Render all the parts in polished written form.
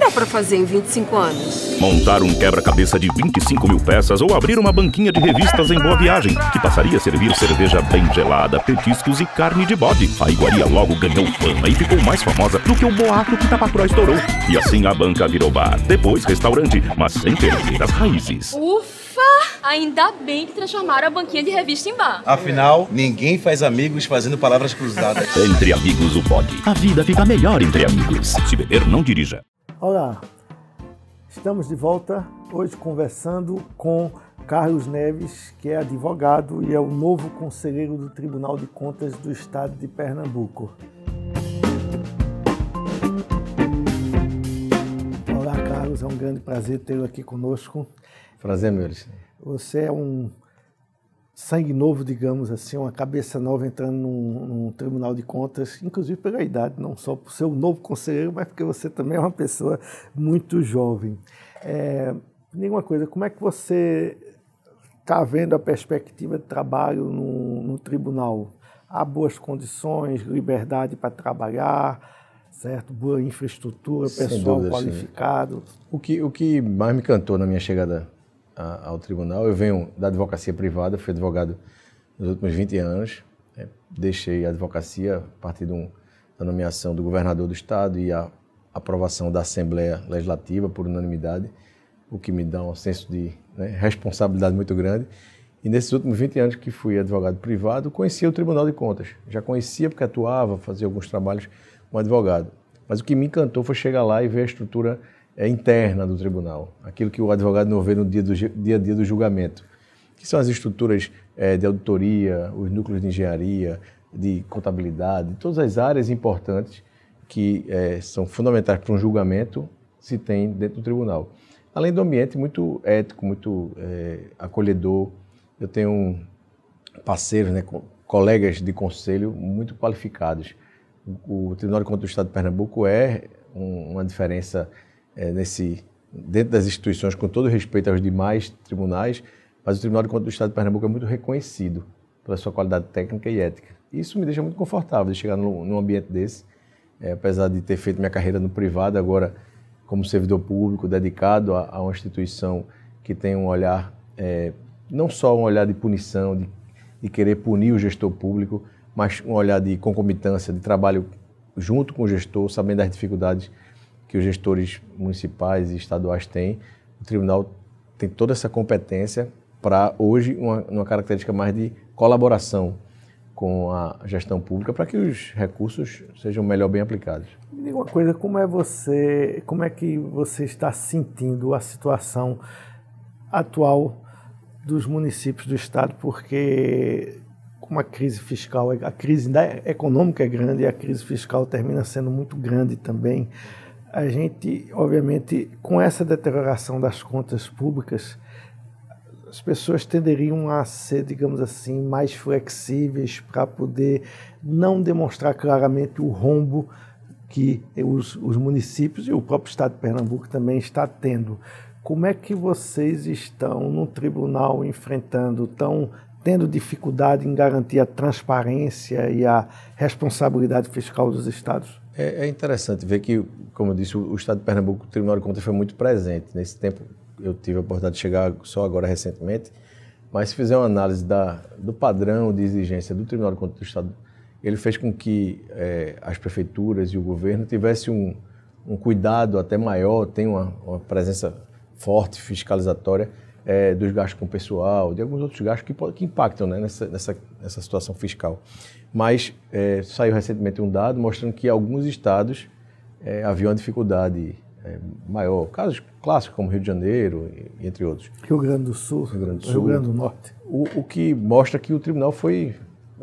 dá pra fazer em 25 anos? Montar um quebra-cabeça de 25 mil peças ou abrir uma banquinha de revistas em Boa Viagem, que passaria a servir cerveja bem gelada, petiscos e carne de bode. A iguaria logo ganhou fama e ficou mais famosa do que o boato que Tapacuró estourou. E assim a banca virou bar, depois restaurante, mas sem perder as raízes. Ufa! Ainda bem que transformaram a banquinha de revista em bar. Afinal, ninguém faz amigos fazendo palavras cruzadas. Entre amigos o pode. A vida fica melhor entre amigos. Se beber, não dirija. Olá, estamos de volta hoje conversando com Carlos Neves, que é advogado e é o novo conselheiro do Tribunal de Contas do Estado de Pernambuco. Olá, Carlos, é um grande prazer tê-lo aqui conosco. Prazer, meu Alexandre. Você é um sangue novo, digamos assim, uma cabeça nova entrando num Tribunal de Contas, inclusive pela idade, não só por ser um novo conselheiro, mas porque você também é uma pessoa muito jovem. Me diga uma coisa, como é que você está vendo a perspectiva de trabalho no tribunal? Há boas condições, liberdade para trabalhar, certo? Boa infraestrutura, pessoal dúvida, qualificado? O que mais me encantou na minha chegada ao tribunal, eu venho da advocacia privada, fui advogado nos últimos 20 anos, deixei a advocacia a partir da nomeação do governador do estado e a aprovação da Assembleia Legislativa por unanimidade, o que me dá um senso de responsabilidade muito grande. E nesses últimos 20 anos que fui advogado privado, conhecia o Tribunal de Contas. Já conhecia porque atuava, fazia alguns trabalhos como advogado. Mas o que me encantou foi chegar lá e ver a estrutura interna do tribunal, aquilo que o advogado não vê no dia a dia do julgamento, que são as estruturas de auditoria, os núcleos de engenharia, de contabilidade, todas as áreas importantes que são fundamentais para um julgamento se tem dentro do tribunal. Além do ambiente muito ético, muito acolhedor, eu tenho parceiros, colegas de conselho muito qualificados. O Tribunal de Contas do Estado de Pernambuco é uma diferença dentro das instituições, com todo respeito aos demais tribunais, mas o Tribunal de Contas do Estado de Pernambuco é muito reconhecido pela sua qualidade técnica e ética. Isso me deixa muito confortável de chegar num ambiente desse, apesar de ter feito minha carreira no privado, agora como servidor público, dedicado a uma instituição que tem um olhar, não só um olhar de punição, de querer punir o gestor público, mas um olhar de concomitância, de trabalho junto com o gestor, sabendo das dificuldades que os gestores municipais e estaduais têm. O tribunal tem toda essa competência para, hoje, uma característica mais de colaboração com a gestão pública para que os recursos sejam melhor bem aplicados. Me diga uma coisa, como é que você está sentindo a situação atual dos municípios do estado? Porque com a crise fiscal, a crise econômica é grande e a crise fiscal termina sendo muito grande também. A gente, obviamente, com essa deterioração das contas públicas, as pessoas tenderiam a ser, digamos assim, mais flexíveis para poder não demonstrar claramente o rombo que os municípios e o próprio Estado de Pernambuco também está tendo. Como é que vocês estão no tribunal enfrentando, tendo dificuldade em garantir a transparência e a responsabilidade fiscal dos estados? É interessante ver que, como eu disse, o Estado de Pernambuco, o Tribunal de Contas foi muito presente. Nesse tempo, eu tive a oportunidade de chegar só agora recentemente, mas se fizer uma análise do padrão de exigência do Tribunal de Contas do Estado, ele fez com que as prefeituras e o governo tivessem um cuidado até maior, tem uma presença forte, fiscalizatória, dos gastos com o pessoal, de alguns outros gastos que impactam nessa situação fiscal. Mas saiu recentemente um dado mostrando que alguns estados haviam uma dificuldade maior. Casos clássicos como Rio de Janeiro, entre outros. Rio Grande do Sul, Rio Grande do Norte. O que mostra que o tribunal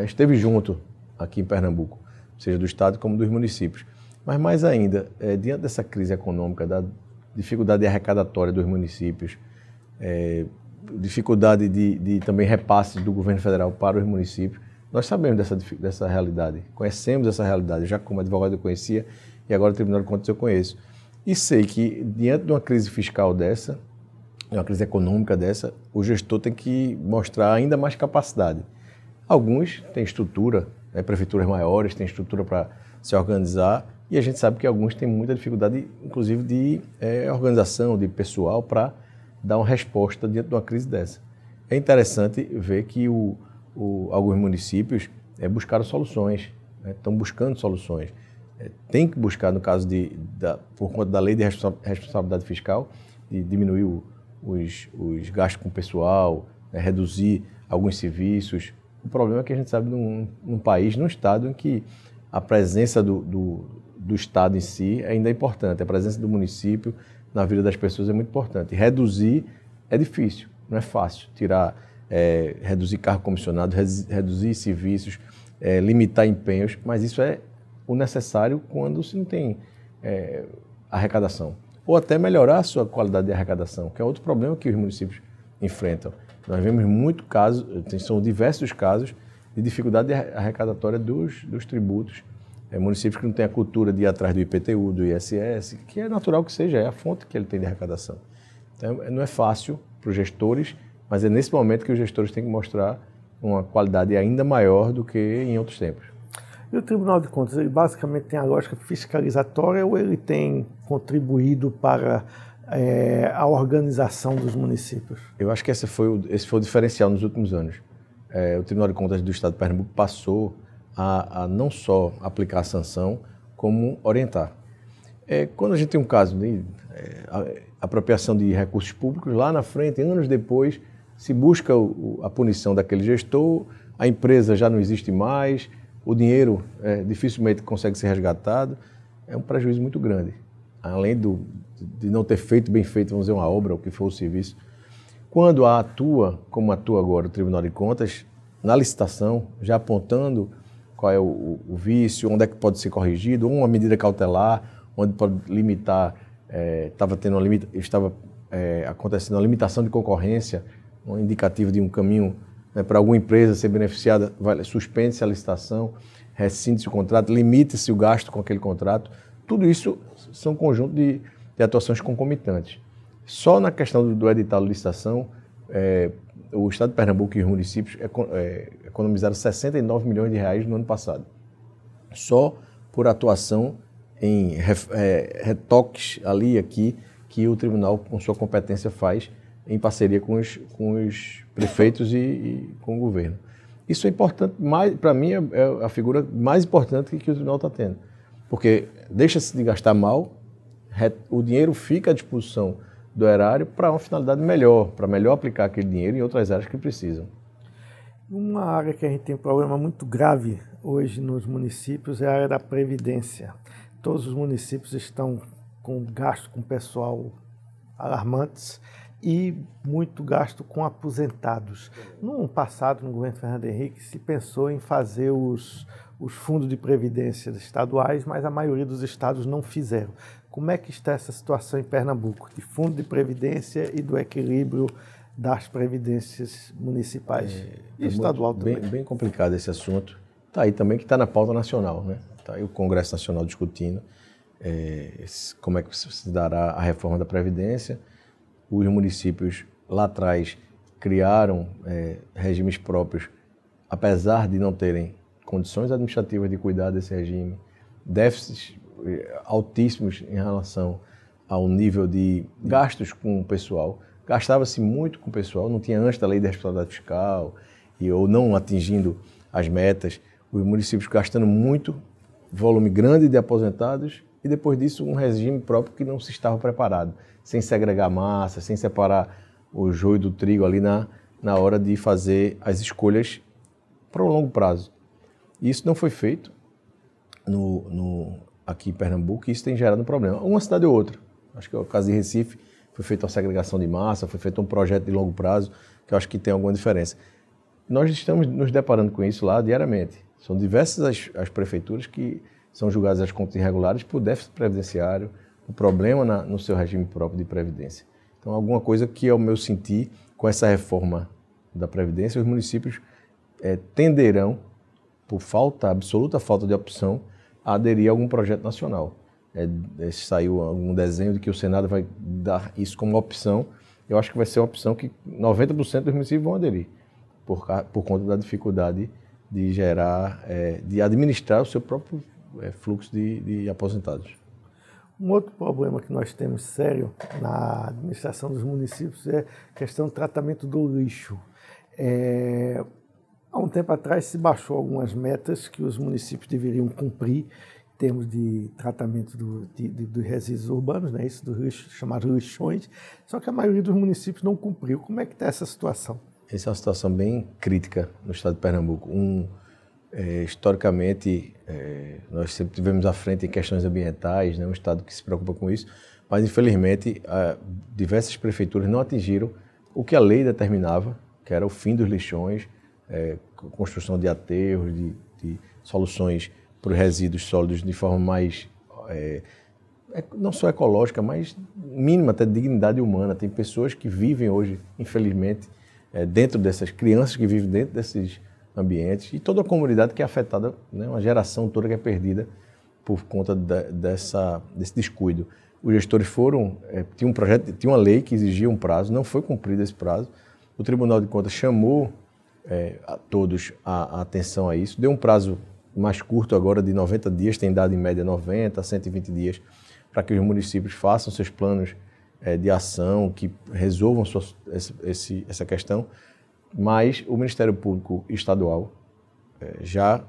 esteve junto aqui em Pernambuco, seja do estado como dos municípios. Mas mais ainda, diante dessa crise econômica, da dificuldade arrecadatória dos municípios, dificuldade de também repasses do governo federal para os municípios, nós sabemos dessa realidade, conhecemos essa realidade, já como advogado eu conhecia e agora o Tribunal de Contas eu conheço. E sei que diante de uma crise fiscal dessa, uma crise econômica dessa, o gestor tem que mostrar ainda mais capacidade. Alguns têm estrutura, prefeituras maiores têm estrutura para se organizar E a gente sabe que alguns têm muita dificuldade, inclusive, de organização, de pessoal, para dar uma resposta diante de uma crise dessa. É interessante ver que alguns municípios buscaram soluções, né? Estão buscando soluções. Tem que buscar, no caso por conta da lei de responsabilidade fiscal, de diminuir os gastos com o pessoal, né? Reduzir alguns serviços. O problema é que a gente sabe num país, num estado em que a presença do estado em si ainda é importante, a presença do município na vida das pessoas é muito importante. Reduzir é difícil, não é fácil. Reduzir cargo comissionado, reduzir serviços, limitar empenhos, mas isso é o necessário quando se não tem arrecadação. Ou até melhorar a sua qualidade de arrecadação, que é outro problema que os municípios enfrentam. Nós vemos muitos casos, são diversos casos de dificuldade arrecadatória dos tributos. Municípios que não têm a cultura de ir atrás do IPTU, do ISS, que é natural que seja, é a fonte que ele tem de arrecadação. Então, não é fácil para os gestores, mas é nesse momento que os gestores têm que mostrar uma qualidade ainda maior do que em outros tempos. E o Tribunal de Contas, ele basicamente tem a lógica fiscalizatória ou ele tem contribuído para a organização dos municípios? Eu acho que esse foi o diferencial nos últimos anos. O Tribunal de Contas do Estado de Pernambuco passou a não só aplicar a sanção, como orientar. Quando a gente tem um caso de apropriação de recursos públicos, lá na frente, anos depois, se busca a punição daquele gestor, a empresa já não existe mais, o dinheiro dificilmente consegue ser resgatado, é um prejuízo muito grande. Além de não ter feito bem feito, vamos dizer, uma obra, o que for o serviço. Quando atua, como atua agora o Tribunal de Contas, na licitação, já apontando qual é o vício, onde é que pode ser corrigido, ou uma medida cautelar, onde pode limitar, estava acontecendo uma limitação de concorrência, um indicativo de um caminho, né, para alguma empresa ser beneficiada, suspende-se a licitação, rescinde-se o contrato, limite-se o gasto com aquele contrato. Tudo isso são um conjunto de atuações concomitantes. Só na questão do edital de licitação, o Estado de Pernambuco e os municípios economizaram 69 milhões de reais no ano passado. Só por atuação em retoques ali e aqui que o tribunal, com sua competência, faz em parceria com os prefeitos e com o governo. Isso é importante, para mim, é a figura mais importante que o tribunal está tendo. Porque deixa-se de gastar mal, o dinheiro fica à disposição do erário para uma finalidade melhor, para melhor aplicar aquele dinheiro em outras áreas que precisam. Uma área que a gente tem um problema muito grave hoje nos municípios é a área da previdência. Todos os municípios estão com gasto com pessoal alarmantes e muito gasto com aposentados. No passado, no governo Fernando Henrique, se pensou em fazer os fundos de previdência estaduais, mas a maioria dos estados não fizeram. Como é que está essa situação em Pernambuco, de fundo de previdência e do equilíbrio das previdências municipais e estadual também? Bem complicado esse assunto. Está aí também que está na pauta nacional, né? Está aí o Congresso Nacional discutindo como é que se dará a reforma da Previdência. Os municípios lá atrás criaram regimes próprios, apesar de não terem condições administrativas de cuidar desse regime, déficits altíssimos em relação ao nível de gastos com o pessoal. Gastava-se muito com o pessoal, não tinha antes da lei de responsabilidade fiscal ou não atingindo as metas. Os municípios gastando muito, volume grande de aposentados e depois disso um regime próprio que não se estava preparado, sem segregar massa, sem separar o joio do trigo ali na hora de fazer as escolhas para o longo prazo. E isso não foi feito aqui em Pernambuco e isso tem gerado um problema. Uma cidade ou outra. Acho que é o caso de Recife, foi feita uma segregação de massa, foi feito um projeto de longo prazo, que eu acho que tem alguma diferença. Nós estamos nos deparando com isso lá diariamente. São diversas as prefeituras que são julgadas as contas irregulares por déficit previdenciário, o problema no seu regime próprio de previdência. Então, alguma coisa que, ao meu sentir, com essa reforma da Previdência, os municípios tenderão, por absoluta falta de opção, a aderir a algum projeto nacional. Saiu algum desenho de que o Senado vai dar isso como opção. Eu acho que vai ser uma opção que 90% dos municípios vão aderir, por conta da dificuldade de gerar, de administrar o seu próprio fluxo de aposentados. Um outro problema que nós temos sério na administração dos municípios é a questão do tratamento do lixo. Há um tempo atrás se baixou algumas metas que os municípios deveriam cumprir em termos de tratamento dos resíduos urbanos, né? Isso do lixo, chamado lixões, só que a maioria dos municípios não cumpriu. Como é que está essa situação? Essa é uma situação bem crítica no estado de Pernambuco. Historicamente, nós sempre tivemos à frente em questões ambientais, né? Um estado que se preocupa com isso, mas infelizmente diversas prefeituras não atingiram o que a lei determinava, que era o fim dos lixões, construção de aterros, de soluções para os resíduos sólidos de forma mais, não só ecológica, mas mínima até de dignidade humana. Tem pessoas que vivem hoje, infelizmente, dentro dessas crianças que vivem dentro desses ambientes e toda a comunidade que é afetada, né? Uma geração toda que é perdida por conta desse descuido. Os gestores tinha um projeto, tinha uma lei que exigia um prazo, não foi cumprido esse prazo. O Tribunal de Contas chamou a todos a atenção a isso, deu um prazo mais curto agora de 90 dias, tem dado em média 90 a 120 dias para que os municípios façam seus planos de ação, que resolvam essa questão, mas o Ministério Público Estadual já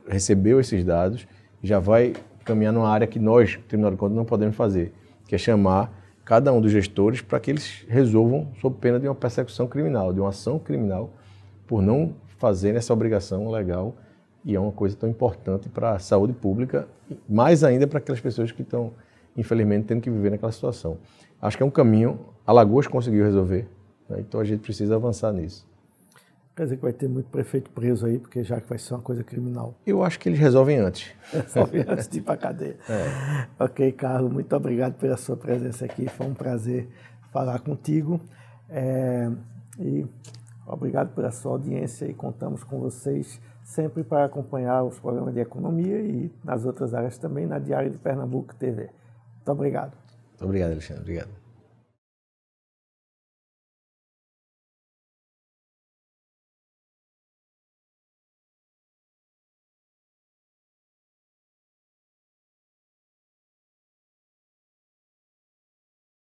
recebeu esses dados e já vai caminhar numa área que nós, Tribunal de Contas, não podemos fazer, que é chamar cada um dos gestores para que eles resolvam sob pena de uma persecução criminal, de uma ação criminal, por não fazer essa obrigação legal, e é uma coisa tão importante para a saúde pública, mais ainda para aquelas pessoas que estão, infelizmente, tendo que viver naquela situação. Acho que é um caminho, Alagoas conseguiu resolver, né? Então a gente precisa avançar nisso. Quer dizer que vai ter muito prefeito preso aí, porque já que vai ser uma coisa criminal. Eu acho que eles resolvem antes. Resolvem antes de ir para a cadeia. Ok, Carlos, muito obrigado pela sua presença aqui. Foi um prazer falar contigo. E obrigado pela sua audiência e contamos com vocês sempre para acompanhar os programas de economia e nas outras áreas também, na Diário de Pernambuco TV. Muito obrigado. Muito obrigado, Alexandre. Obrigado.